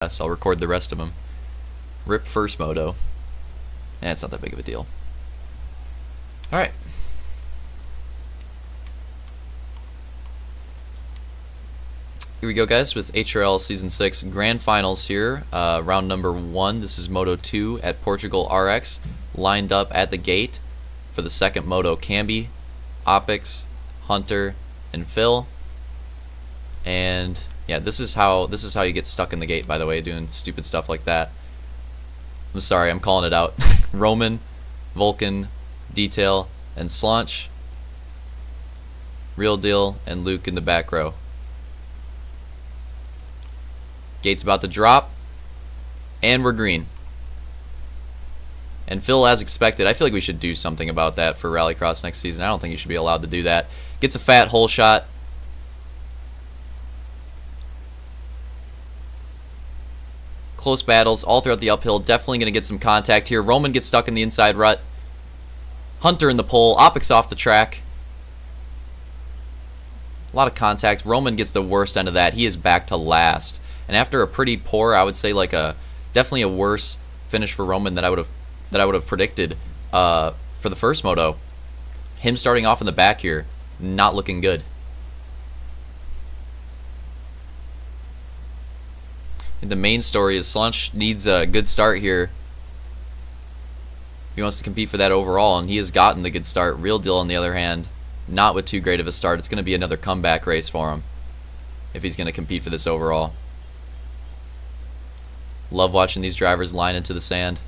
So I'll record the rest of them. Rip first moto. It's not that big of a deal. Alright. Here we go, guys, with HRL Season 6 Grand Finals here. Round number 1. This is Moto 2 at Portugal RX. Lined up at the gate for the second moto. Camby, Opix, Hunter, and Phil. And yeah, this is how you get stuck in the gate, by the way, doing stupid stuff like that. I'm sorry, I'm calling it out. Roman, Vulcan, Detail, and Slaunch. Real Deal and Luke in the back row. Gate's about to drop, and we're green. And Phil, as expected, I feel like we should do something about that for Rallycross next season. I don't think you should be allowed to do that. Gets a fat hole shot. Close battles all throughout the uphill. Definitely going to get some contact here. Roman gets stuck in the inside rut. Hunter in the pole. Opix off the track. A lot of contact. Roman gets the worst end of that. He is back to last. And after a pretty poor, I would say like definitely a worse finish for Roman that I would have predicted for the first moto. Him starting off in the back here, not looking good. And the main story is Slaunch needs a good start here if he wants to compete for that overall, and he has gotten the good start. Real Deal, on the other hand, not with too great of a start. It's going to be another comeback race for him if he's going to compete for this overall. Love watching these drivers line into the sand.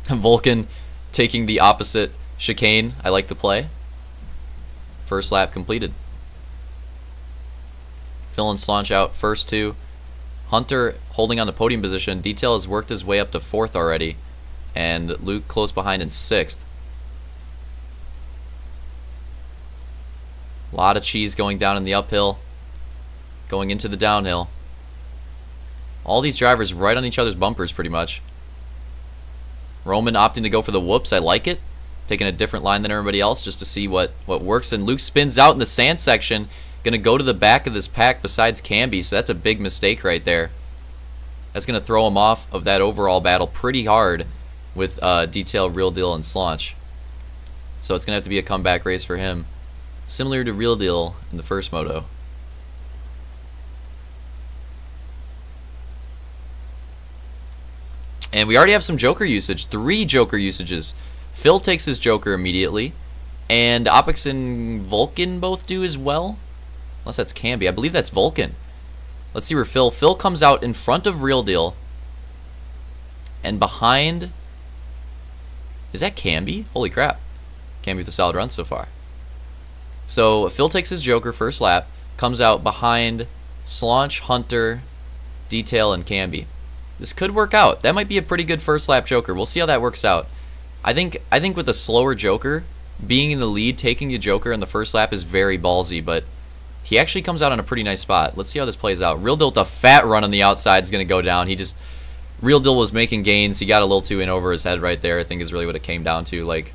Vulcan taking the opposite chicane. I like the play. First lap completed. Phil and Slaunch out first two. Hunter holding on to podium position. Detail has worked his way up to 4th already. And Luke close behind in 6th. A lot of cheese going down in the uphill. Going into the downhill. All these drivers right on each other's bumpers pretty much. Roman opting to go for the whoops. I like it. Taking a different line than everybody else just to see what works. And Luke spins out in the sand section. Going to go to the back of this pack besides Camby, so that's a big mistake right there. That's going to throw him off of that overall battle pretty hard with Detail, Real Deal, and Slaunch. So it's going to have to be a comeback race for him. Similar to Real Deal in the first moto. And we already have some Joker usage. 3 Joker usages. Phil takes his Joker immediately. And Opix and Vulcan both do as well. Unless that's Camby. I believe that's Vulcan. Let's see where Phil comes out in front of Real Deal. And behind... Is that Camby? Holy crap. Camby with a solid run so far. So Phil takes his Joker first lap. Comes out behind Slaunch, Hunter, Detail, and Camby. This could work out. That might be a pretty good first lap Joker. We'll see how that works out. I think with a slower Joker, being in the lead, taking a Joker in the first lap is very ballsy, but he actually comes out on a pretty nice spot. Let's see how this plays out. Real Deal with a fat run on the outside is going to go down. Real Deal was making gains. He got a little too in over his head right there, I think is really what it came down to. Like,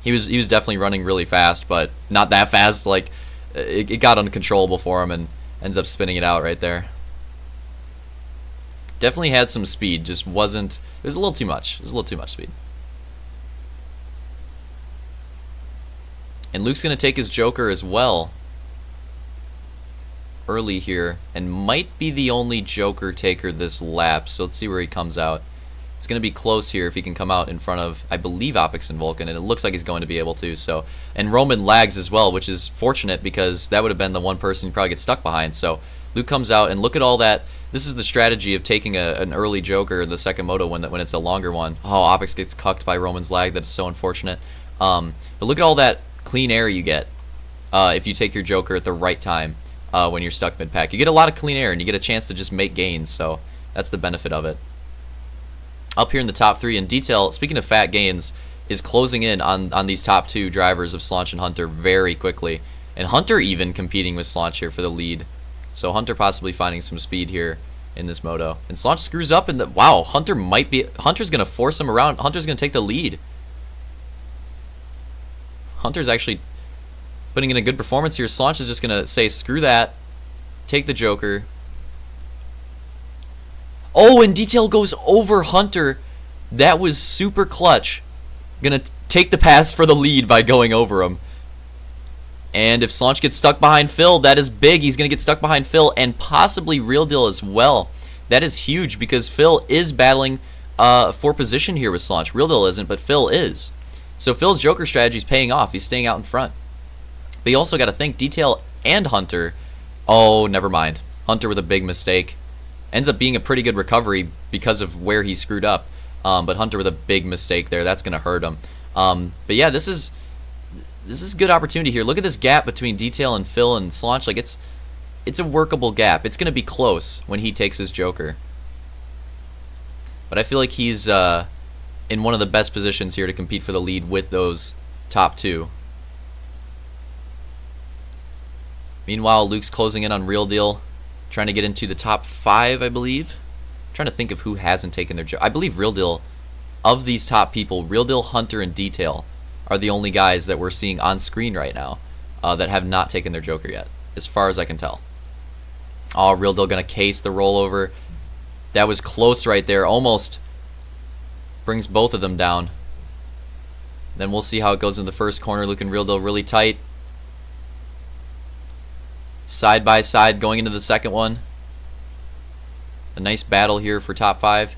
he was definitely running really fast, but not that fast. Like, it got uncontrollable for him and ends up spinning it out right there. Definitely had some speed, just wasn't... It was a little too much. It was a little too much speed. And Luke's going to take his Joker as well early here, and might be the only Joker taker this lap, so let's see where he comes out. It's going to be close here if he can come out in front of, I believe, Opix and Vulcan, and it looks like he's going to be able to. So, and Roman lags as well, which is fortunate because that would have been the one person he'd probably get stuck behind. So Luke comes out, and look at all that. This is the strategy of taking an early Joker in the second moto when it's a longer one. Oh, Opix gets cucked by Roman's lag. That is so unfortunate. But look at all that clean air you get if you take your Joker at the right time when you're stuck mid-pack. You get a lot of clean air, and you get a chance to just make gains. So that's the benefit of it. Up here in the top 3, and Detail, speaking of fat gains, is closing in on these top 2 drivers of Slaunch and Hunter very quickly. And Hunter even competing with Slaunch here for the lead. So Hunter possibly finding some speed here in this moto. And Slaunch screws up, and wow, Hunter's going to force him around. Hunter's going to take the lead. Hunter's actually putting in a good performance here. Slaunch is just going to say, screw that, take the Joker. Oh, and Detail goes over Hunter. That was super clutch. Going to take the pass for the lead by going over him. And if Slaunch gets stuck behind Phil, that is big. He's going to get stuck behind Phil and possibly Real Deal as well. That is huge because Phil is battling for position here with Slaunch. Real Deal isn't, but Phil is. So Phil's Joker strategy is paying off. He's staying out in front. But you also got to think Detail and Hunter. Oh, never mind. Hunter with a big mistake. Ends up being a pretty good recovery because of where he screwed up. But Hunter with a big mistake there. That's going to hurt him. But yeah, this is a good opportunity here. Look at this gap between Detail and Phil and Slaunch. Like it's a workable gap. It's going to be close when he takes his Joker. But I feel like he's in one of the best positions here to compete for the lead with those top two. Meanwhile, Luke's closing in on Real Deal, trying to get into the top 5, I believe. I'm trying to think of who hasn't taken their Joker. I believe Real Deal, of these top people, Real Deal, Hunter, and Detail are the only guys that we're seeing on screen right now that have not taken their Joker yet, as far as I can tell. Oh, Real Deal gonna case the rollover. That was close right there. Almost brings both of them down. Then we'll see how it goes in the first corner. Luke and Real Deal really tight. Side by side going into the second one. A nice battle here for top 5.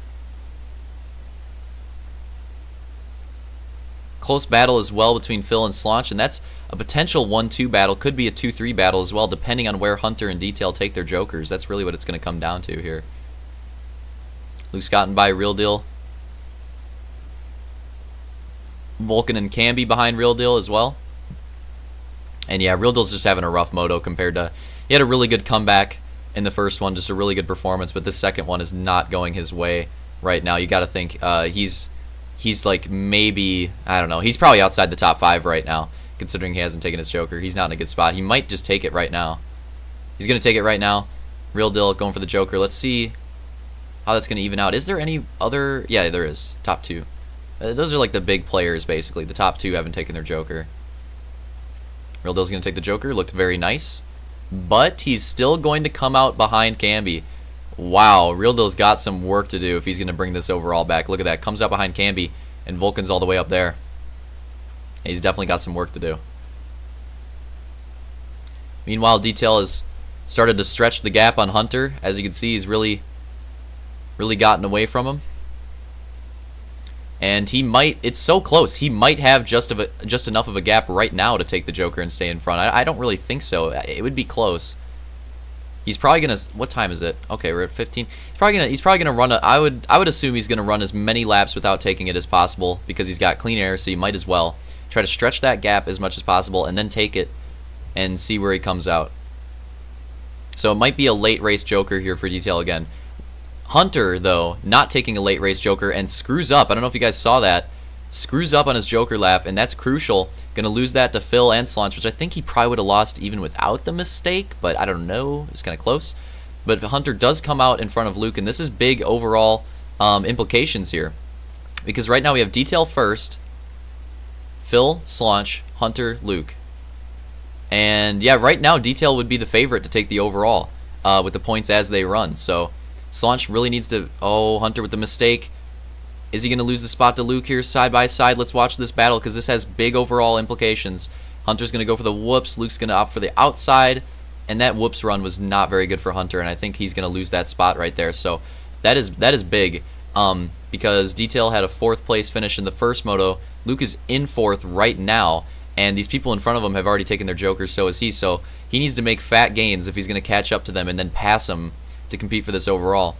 Close battle as well between Phil and Slaunch, and that's a potential 1-2 battle. Could be a 2-3 battle as well, depending on where Hunter and Detail take their Jokers. That's really what it's going to come down to here. Luke's gotten by Real Deal. Vulcan and Camby behind Real Deal as well. And yeah, Real Deal's just having a rough moto compared to... He had a really good comeback in the first one, just a really good performance, but this second one is not going his way right now. You got to think he's like maybe, I don't know, he's probably outside the top 5 right now, considering he hasn't taken his Joker. He's not in a good spot. He might just take it right now. He's going to take it right now. Real Deal going for the Joker. Let's see how that's going to even out. Is there any other... Yeah, there is. Top 2. Those are like the big players, basically. The top 2 haven't taken their Joker. Real Deal's going to take the Joker. Looked very nice. But he's still going to come out behind Camby. Wow, Real Deal's got some work to do if he's going to bring this overall back. Look at that. Comes out behind Camby, and Vulcan's all the way up there. He's definitely got some work to do. Meanwhile, Detail has started to stretch the gap on Hunter. As you can see, he's really gotten away from him. And he might, it's so close, he might have just enough of a gap right now to take the Joker and stay in front. I don't really think so. It would be close. He's probably gonna, what time is it? Okay, we're at 15. He's probably gonna run I would assume he's gonna run as many laps without taking it as possible, because he's got clean air, so you might as well try to stretch that gap as much as possible and then take it and see where he comes out. So it might be a late race Joker here for Detail again. Hunter, though, not taking a late race Joker and screws up. I don't know if you guys saw that. Screws up on his Joker lap, and that's crucial. Going to lose that to Phil and Slaunch, which I think he probably would have lost even without the mistake, but I don't know. It's kind of close. But Hunter does come out in front of Luke, and this is big overall implications here. Because right now we have Detail first, Phil, Slaunch, Hunter, Luke. And yeah, right now Detail would be the favorite to take the overall with the points as they run. So Slaunch really needs to... Oh, Hunter with the mistake. Is he going to lose the spot to Luke here side by side? Let's watch this battle because this has big overall implications. Hunter's going to go for the whoops. Luke's going to opt for the outside. And that whoops run was not very good for Hunter, and I think he's going to lose that spot right there. So that is big because Detail had a 4th place finish in the first moto. Luke is in 4th right now, and these people in front of him have already taken their Jokers, so is he. So he needs to make fat gains if he's going to catch up to them and then pass them to compete for this overall.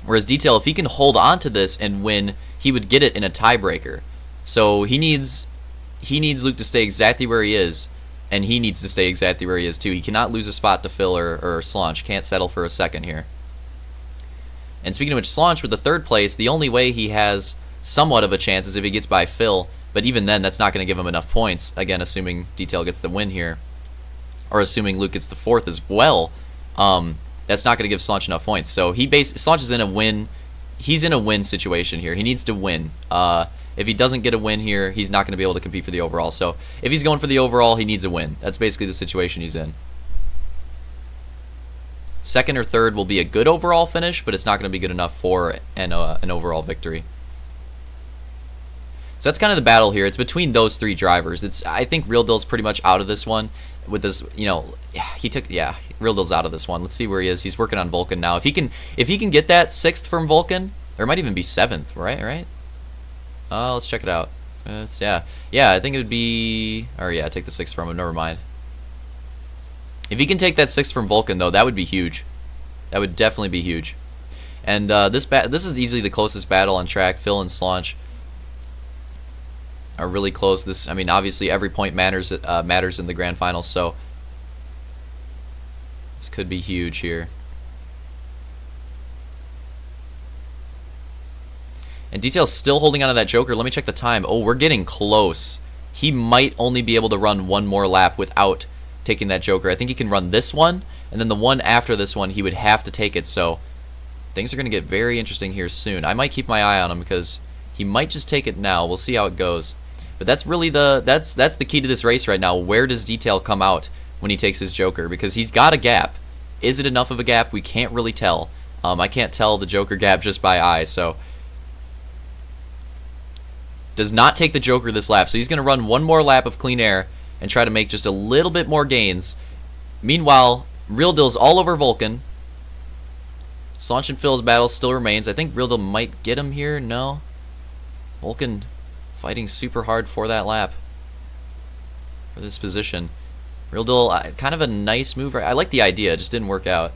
Whereas Detail, if he can hold on to this and win, he would get it in a tiebreaker. So he needs Luke to stay exactly where he is, and he needs to stay exactly where he is too. He cannot lose a spot to Phil or Slaunch. Can't settle for a second here. And speaking of which, Slaunch with the 3rd place, the only way he has somewhat of a chance is if he gets by Phil, but even then that's not going to give him enough points, again assuming Detail gets the win here, or assuming Luke gets the 4th as well. That's not going to give Slaunch enough points. So Slaunch is in a win. He's in a win situation here. He needs to win. If he doesn't get a win here, he's not going to be able to compete for the overall. So if he's going for the overall, he needs a win. That's basically the situation he's in. Second or third will be a good overall finish, but it's not going to be good enough for an overall victory. So that's kind of the battle here. It's between those three drivers. I think Real Deal's pretty much out of this one. With this, Real Deal's out of this one. Let's see where he is. He's working on Vulcan now. If he can get that 6th from Vulcan, or it might even be 7th, right? Let's check it out. Yeah, I think it would be, or yeah, take the 6th from him. Never mind. If he can take that 6th from Vulcan, though, that would be huge. That would definitely be huge. And this is easily the closest battle on track. Phil and Slaunch are really close. I mean, obviously every point matters in the grand finals, so this could be huge here. And Detail's still holding on to that Joker. Let me check the time. Oh, we're getting close. He might only be able to run one more lap without taking that Joker. I think he can run this one, and then the one after this one, he would have to take it. So things are going to get very interesting here soon. I might keep my eye on him because he might just take it now. We'll see how it goes. But that's really that's the key to this race right now. Where does Detail come out when he takes his Joker? Because he's got a gap. Is it enough of a gap? We can't really tell. I can't tell the Joker gap just by eye. So does not take the Joker this lap. So he's going to run one more lap of clean air and try to make just a little bit more gains. Meanwhile, Real Deal's all over Vulcan. Slaunch and Phil's battle still remains. I think Real Deal might get him here. No. Vulcan fighting super hard for that lap, for this position. Real Deal, kind of a nice move. I like the idea, it just didn't work out.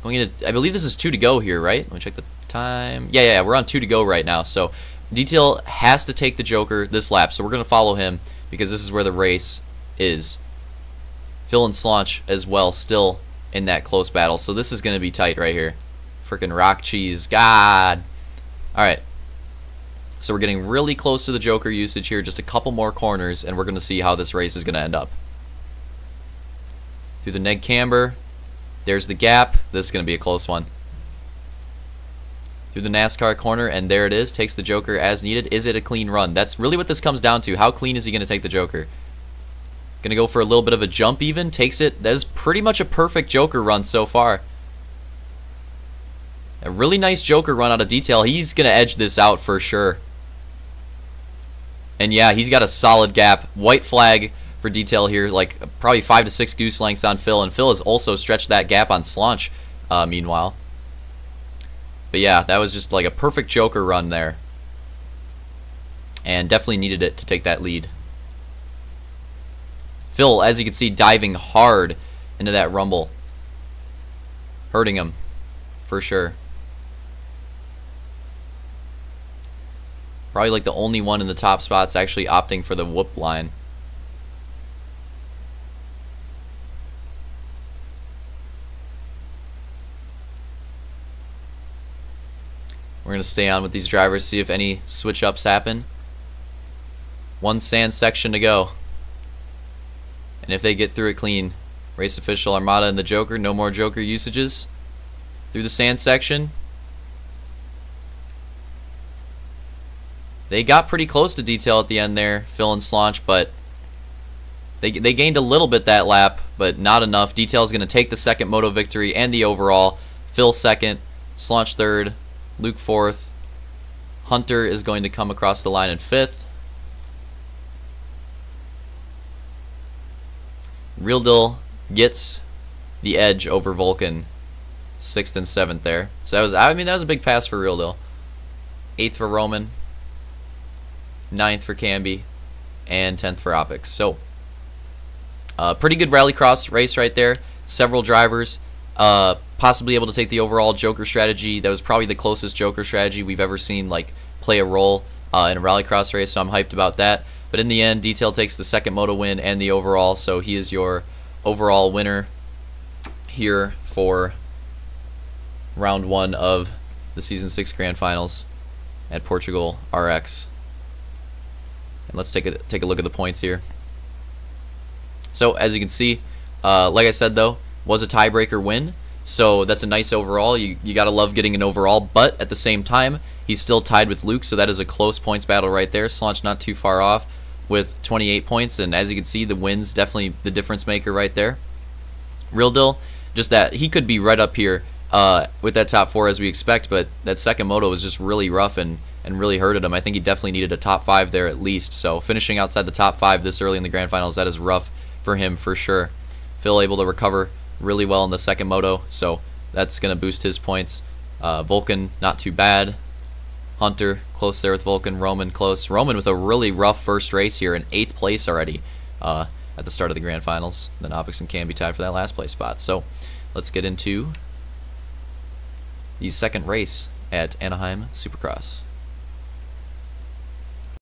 I believe this is 2 to go here, right? Let me check the time. Yeah, we're on 2 to go right now. So Detail has to take the Joker this lap, so we're going to follow him because this is where the race is. Phil and Slaunch as well, still in that close battle. So this is going to be tight right here. Freaking rock cheese. God. Alright. So we're getting really close to the Joker usage here. Just a couple more corners, and we're going to see how this race is going to end up. Through the neg camber. There's the gap. This is going to be a close one. Through the NASCAR corner, and there it is. Takes the Joker as needed. Is it a clean run? That's really what this comes down to. How clean is he going to take the Joker? Going to go for a little bit of a jump even. Takes it. That is pretty much a perfect Joker run so far. A really nice Joker run out of Detail. He's going to edge this out for sure. And yeah, he's got a solid gap. White flag for Detail here. Like probably 5 to 6 goose lengths on Phil. And Phil has also stretched that gap on Slaunch meanwhile. But yeah, that was just like a perfect Joker run there. And definitely needed it to take that lead. Phil, as you can see, diving hard into that rumble. Hurting him, for sure. Probably like the only one in the top spots actually opting for the whoop line. We're going to stay on with these drivers, see if any switch ups happen. One sand section to go. And if they get through it clean, race official, Armada and the Joker, no more Joker usages. Through the sand section. They got pretty close to Detail at the end there, Phil and Slaunch, but they gained a little bit that lap, but not enough. Detail is going to take the second Moto victory and the overall. Phil second, Slaunch third, Luke fourth. Hunter is going to come across the line in fifth. Real Deal gets the edge over Vulcan, 6th and 7th there. So that was, that was a big pass for Real Deal. 8th for Roman, 9th for Camby, and 10th for Opix. So pretty good rallycross race right there. Several drivers possibly able to take the overall Joker strategy. That was probably the closest Joker strategy we've ever seen like play a role in a rallycross race, so I'm hyped about that. But in the end, Detail takes the second Moto win and the overall, so he is your overall winner here for round 1 of the Season 6 Grand Finals at Portugal RX. And let's take a look at the points here. So as you can see, like I said though, was a tiebreaker win. So that's a nice overall. You gotta love getting an overall, but at the same time, he's still tied with Luke, so that is a close points battle right there. Slaunch not too far off with 28 points, and as you can see, the win's definitely the difference maker right there. Real deal, just that he could be right up here with that top 4 as we expect, but that second moto was just really rough and really hurted him. I think he definitely needed a top 5 there at least, so finishing outside the top 5 this early in the grand finals, that is rough for him for sure. Phil able to recover really well in the second moto, so that's going to boost his points. Vulcan, not too bad. Hunter, close there with Vulcan. Roman, close. Roman with a really rough first race here in 8th place already at the start of the grand finals. Then Opix and Camby tied for that last place spot. So let's get into the second race at Anaheim Supercross.